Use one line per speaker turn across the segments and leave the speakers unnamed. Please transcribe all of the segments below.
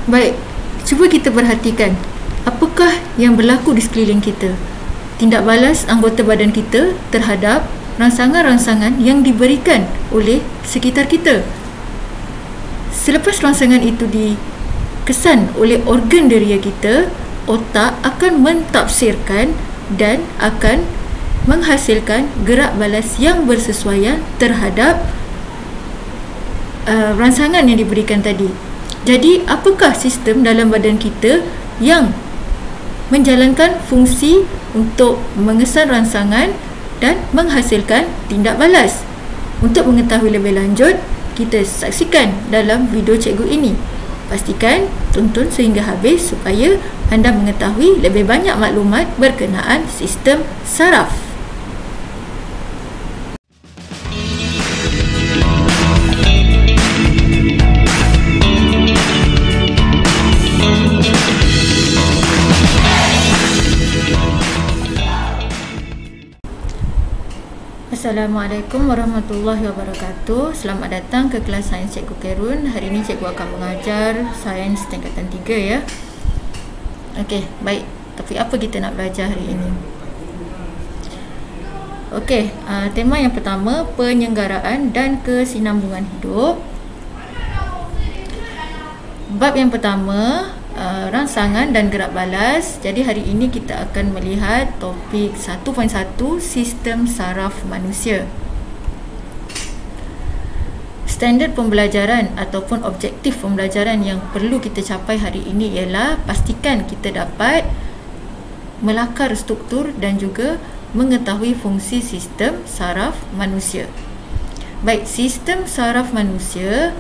Baik, cuba kita perhatikan apakah yang berlaku di sekeliling kita. Tindak balas anggota badan kita terhadap rangsangan-rangsangan yang diberikan oleh sekitar kita. Selepas rangsangan itu dikesan oleh organ deria kita, otak akan mentafsirkan dan akan menghasilkan gerak balas yang bersesuaian terhadap rangsangan yang diberikan tadi. Jadi, apakah sistem dalam badan kita yang menjalankan fungsi untuk mengesan rangsangan dan menghasilkan tindak balas? Untuk mengetahui lebih lanjut, kita saksikan dalam video cikgu ini. Pastikan tonton sehingga habis supaya anda mengetahui lebih banyak maklumat berkenaan sistem saraf. Assalamualaikum warahmatullahi wabarakatuh. Selamat datang ke kelas sains Cikgu Kerun. Hari ini cikgu akan mengajar sains tingkatan 3 ya. Okey, baik. Tapi apa kita nak belajar hari ini? Okey, tema yang pertama, penyenggaraan dan kesinambungan hidup. Bab yang pertama, rangsangan dan gerak balas. Jadi hari ini kita akan melihat topik 1.1, sistem saraf manusia. Standard pembelajaran ataupun objektif pembelajaran yang perlu kita capai hari ini ialah pastikan kita dapat melakar struktur dan juga mengetahui fungsi sistem saraf manusia. Baik, sistem saraf manusia.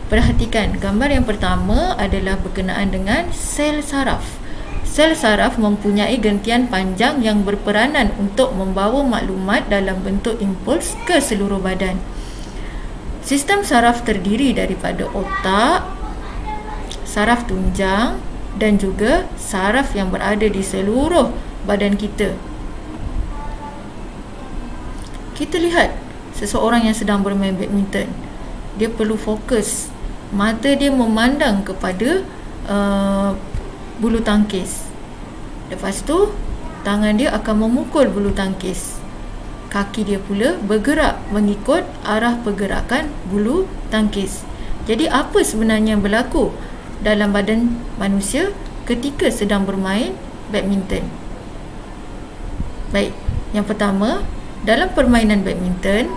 Perhatikan, gambar yang pertama adalah berkenaan dengan sel saraf. Sel saraf mempunyai gentian panjang yang berperanan untuk membawa maklumat dalam bentuk impuls ke seluruh badan. Sistem saraf terdiri daripada otak, saraf tunjang dan juga saraf yang berada di seluruh badan kita. Kita lihat seseorang yang sedang bermain badminton. Dia perlu fokus. Mata dia memandang kepada bulu tangkis. Lepas tu, tangan dia akan memukul bulu tangkis. Kaki dia pula bergerak mengikut arah pergerakan bulu tangkis. Jadi, apa sebenarnya yang berlaku dalam badan manusia ketika sedang bermain badminton? Baik, yang pertama, dalam permainan badminton,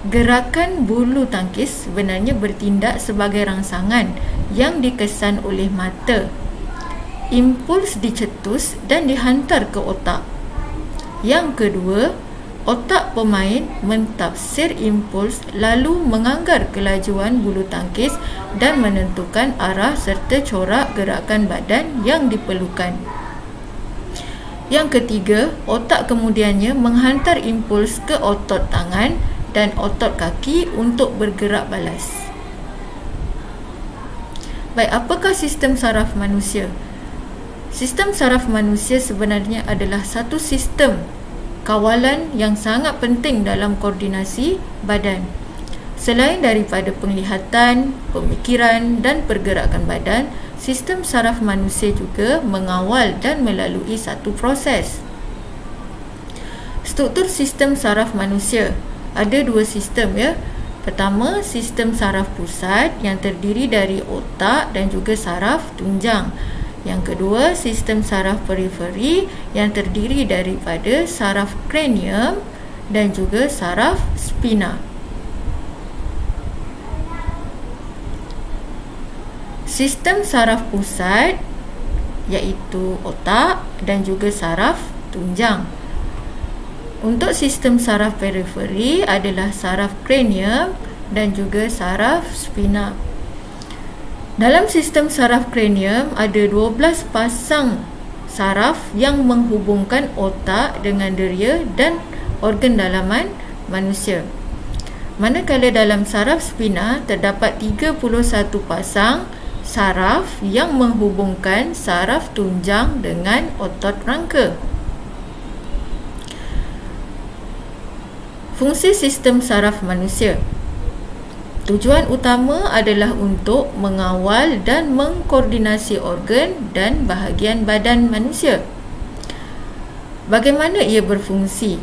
gerakan bulu tangkis sebenarnya bertindak sebagai rangsangan yang dikesan oleh mata. Impuls dicetus dan dihantar ke otak. Yang kedua, otak pemain mentafsir impuls lalu menganggar kelajuan bulu tangkis dan menentukan arah serta corak gerakan badan yang diperlukan. Yang ketiga, otak kemudiannya menghantar impuls ke otot tangan dan otot kaki untuk bergerak balas. Baik, apakah sistem saraf manusia? Sistem saraf manusia sebenarnya adalah satu sistem kawalan yang sangat penting dalam koordinasi badan. Selain daripada penglihatan, pemikiran dan pergerakan badan, sistem saraf manusia juga mengawal dan melalui satu proses. Struktur sistem saraf manusia. Ada dua sistem ya. Pertama, sistem saraf pusat yang terdiri dari otak dan juga saraf tunjang. Yang kedua, sistem saraf periferi yang terdiri daripada saraf kranium dan juga saraf spina. Sistem saraf pusat iaitu otak dan juga saraf tunjang. Untuk sistem saraf periferi adalah saraf kranium dan juga saraf spina. Dalam sistem saraf kranium ada 12 pasang saraf yang menghubungkan otak dengan deria dan organ dalaman manusia. Manakala dalam saraf spina terdapat 31 pasang saraf yang menghubungkan saraf tunjang dengan otot rangka. Fungsi sistem saraf manusia. Tujuan utama adalah untuk mengawal dan mengkoordinasi organ dan bahagian badan manusia. Bagaimana ia berfungsi?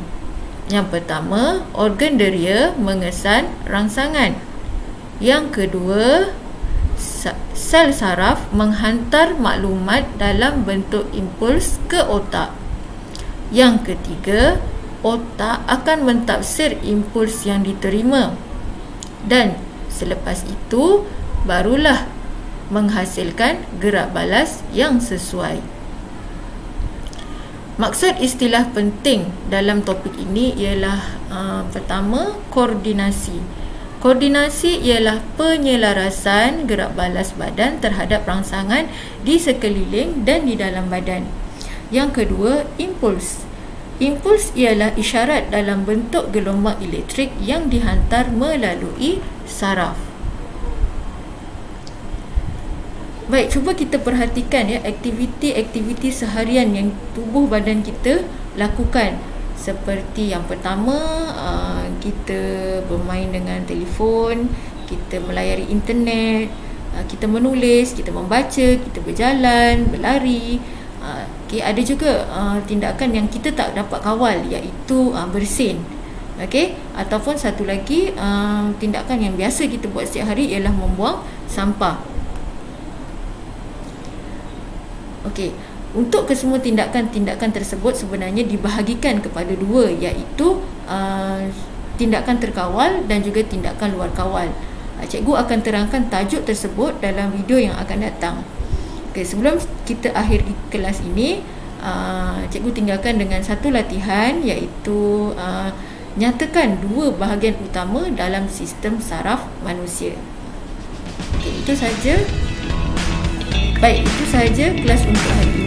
Yang pertama, organ deria mengesan rangsangan. Yang kedua, sel saraf menghantar maklumat dalam bentuk impuls ke otak. Yang ketiga, otak akan mentafsir impuls yang diterima. Dan selepas itu, barulah menghasilkan gerak balas yang sesuai. Maksud istilah penting dalam topik ini ialah pertama, koordinasi. Koordinasi ialah penyelarasan gerak balas badan terhadap rangsangan di sekeliling dan di dalam badan. Yang kedua, impuls. Impuls ialah isyarat dalam bentuk gelombang elektrik yang dihantar melalui saraf. Baik, cuba kita perhatikan ya aktiviti-aktiviti seharian yang tubuh badan kita lakukan. Seperti yang pertama, kita bermain dengan telefon, kita melayari internet, kita menulis, kita membaca, kita berjalan, berlari. Ada juga tindakan yang kita tak dapat kawal, iaitu bersin. Ataupun satu lagi tindakan yang biasa kita buat setiap hari ialah membuang sampah. Untuk kesemua tindakan-tindakan tersebut sebenarnya dibahagikan kepada dua, iaitu tindakan terkawal dan juga tindakan luar kawal. Cikgu akan terangkan tajuk tersebut dalam video yang akan datang. Sebelum kita akhiri kelas ini, cikgu tinggalkan dengan satu latihan, iaitu nyatakan dua bahagian utama dalam sistem saraf manusia. Itu saja. Baik, itu sahaja kelas untuk hari ini.